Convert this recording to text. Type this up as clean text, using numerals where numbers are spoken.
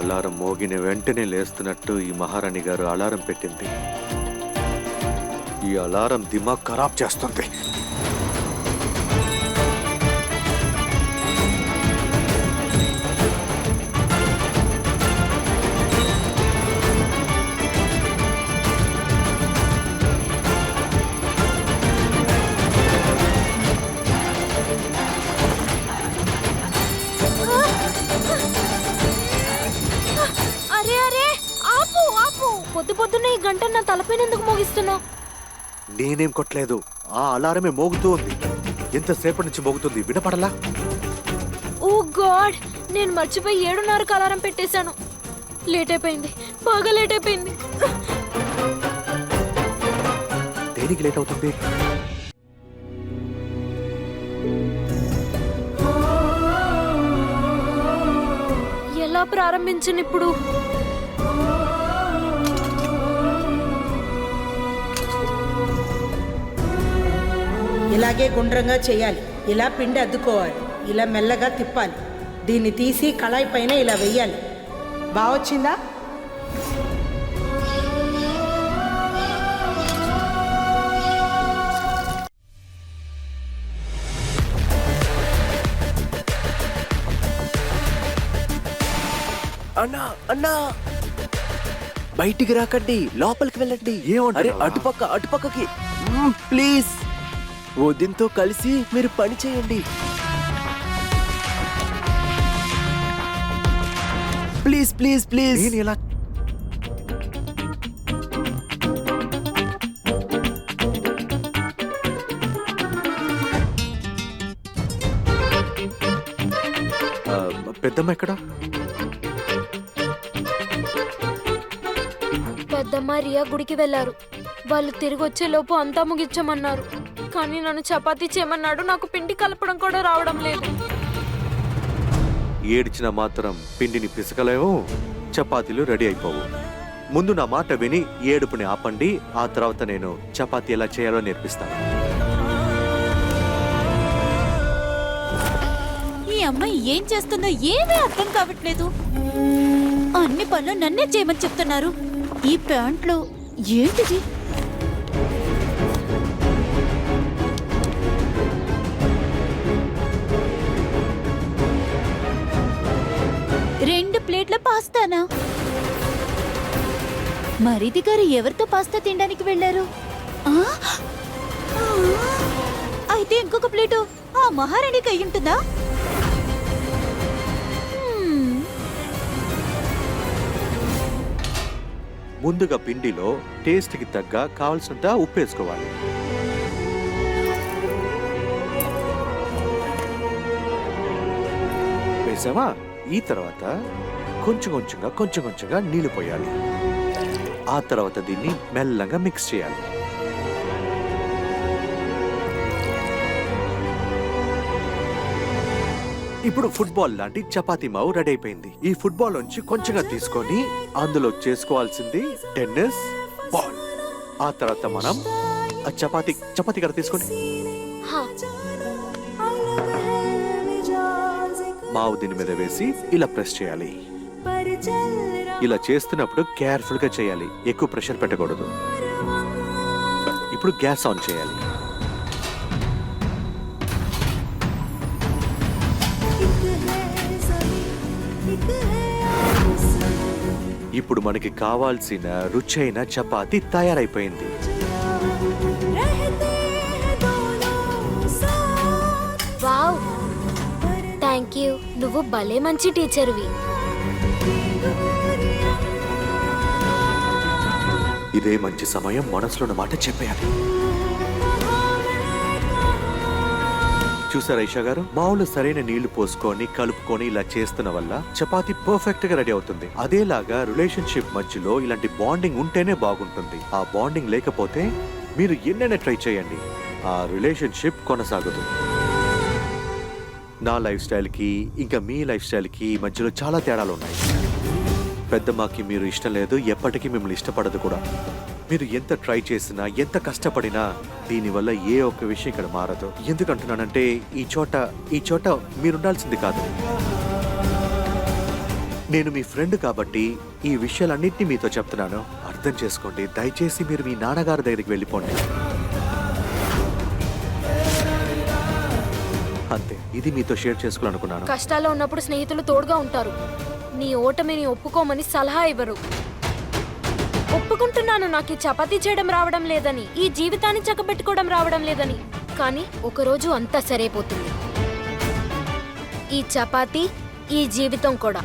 Alarm మోగిన వెంటనే లేస్తున్నట్టు ఈ మహారాణి గారు అలారం పెట్టింది. ఈ అలారం దిమాగ్ ఖరాబ్ చేస్తుంది. పొద్దున్నే ఈ గంట నా తలపైన ఎందుకు మోగిస్తున్నావు? నేనేం కొట్టలేదు, ఆ అలారమే మోగుతూ ఉంది. ఎంతసేపటి నుంచి మోగుతుంది, వినపడలా? ఓ గాడ్, నేను మర్చిపోయి 7:30కి అలారం పెట్టేశాను. లేట్ అయిపోయింది, బాగా లేట్ అయిపోయింది. దేనికి లేట్ అవుతుంది? ఎలా ప్రారంభించను ఇప్పుడు? ఇలాగే గుండ్రంగా చేయాలి. ఇలా పిండి అద్దుకోవాలి. ఇలా మెల్లగా తిప్పాలి. దీన్ని తీసి కళాయి పైన ఇలా వెయ్యాలి. బాగొచ్చిందా? అన్నా అన్నా, బయటికి రాకండి, లోపలికి వెళ్ళండి. అరే అటుపక్కకి ప్లీజ్. వదినతో కలిసి మీరు పని చేయండి ప్లీజ్ ప్లీజ్ ప్లీజ్. నేను ఎలా పెద్దమ్మ ఎక్కడ? పెద్దమ్మ రియా గుడికి వెళ్లారు. వాళ్ళు తిరిగి వచ్చే లోపు అంతా ముగించమన్నారు. కానీ నన్ను చపాతీ చేయమన్నాడు. నాకు పిండి కలపడం కూడా రావడం లేదు. ఏడ్చిన మాత్రం పిండిని పిసకలేవు, చపాతీలు రెడీ అయిపోవు. ముందు నా మాట విని ఏడుపుని ఆపండి. ఆ తర్వాత నేను చపాతీ ఎలా చేయాలో నేర్పిస్తాను. ఈ అమ్మాయి ఏం చేస్తుందో ఏమీ అర్థం కావట్లేదు. అన్ని పనులు నన్నే చేయమని చెప్తున్నారు. ఈ ప్యాంట్లో ఏంటిది? రెండు ప్లేట్ల పాస్తానా? మరిది గారు ఎవరితో పాస్తా తినడానికి వెళ్ళారు? అయితే ఇంకొక ప్లేటు ఆ మహారాణికి అయి ఉంటుందా? ముందుగా పిండిలో టేస్ట్కి తగ్గ కావలసినంత ఉప్పు వేసుకోవాలి. వేసావా? ఈ తర్వాత కొంచెం కొంచెంగా నీళ్లు పోయాలి. ఆ తర్వాత దీన్ని మెల్లగా మిక్స్ చేయాలి. ఇప్పుడు ఫుట్బాల్ లాంటి చపాతీ మావు రెడీ అయిపోయింది. ఈ ఫుట్బాల్ నుంచి కొంచెంగా తీసుకొని అందులో చేసుకోవాల్సింది టెన్నిస్ బాల్. ఆ తర్వాత మనం చపాతీ కర్ర తీసుకొని మావు దీని మీద వేసి ఇలా ప్రెస్ చేయాలి. ఇలా చేస్తున్నప్పుడు కేర్ఫుల్ గా చేయాలి, ఎక్కువ ప్రెషర్ పెట్టకూడదు. ఇప్పుడు గ్యాస్ ఆన్ చేయాలి. ఇప్పుడు మనకి కావాల్సిన రుచైన చపాతీ తయారైపోయింది. Wow, thank you. నువ్వు భలే మంచి టీచర్వి. ఇదే మంచి సమయం మనసులోని మాట చెప్పేయాలి. చూసారా ఈషా గారు, మావులు సరైన నీళ్లు పోసుకొని కలుపుకొని ఇలా చేస్తున్న వల్ల చపాతీ పర్ఫెక్ట్ గా రెడీ అవుతుంది. అదేలాగా రిలేషన్షిప్ మధ్యలో ఇలాంటి బాండింగ్ ఉంటేనే బాగుంటుంది. ఆ బాండింగ్ లేకపోతే మీరు ఎన్నైనా ట్రై చేయండి, ఆ రిలేషన్షిప్ కొనసాగదు. నా లైఫ్ స్టైల్కి ఇంకా మీ లైఫ్ స్టైల్కి మధ్యలో చాలా తేడాలు ఉన్నాయి. పెద్దమ్మకి మీరు ఇష్టం లేదు, ఎప్పటికీ మిమ్మల్ని ఇష్టపడదు కూడా. మీరు ఎంత ట్రై చేసినా, ఎంత కష్టపడినా దీనివల్ల ఏ ఒక్క విషయం ఇక్కడ మారదు. ఎందుకంటున్నానంటే ఈ చోట మీరుండాల్సింది కాదు. నేను మీ ఫ్రెండ్ కాబట్టి ఈ విషయాలన్నింటినీ మీతో చెప్తున్నాను. అర్థం చేసుకోండి. దయచేసి మీరు మీ నాన్నగారి దగ్గరికి వెళ్ళిపోండి. అంతే, ఇది మీతో షేర్ చేసుకోవాలనుకున్నాను. కష్టాల్లో ఉన్నప్పుడు స్నేహితులు తోడుగా ఉంటారు. నీ ఓటమిని ఒప్పుకోమని సలహా ఇవ్వరు. ఒప్పుకుంటున్నాను నాకు ఈ చపాతీ చేయడం రావడం లేదని, ఈ జీవితాన్ని చక్కబెట్టుకోవడం రావడం లేదని. కానీ ఒకరోజు అంతా సరైపోతుంది. ఈ చపాతీ, ఈ జీవితం కూడా.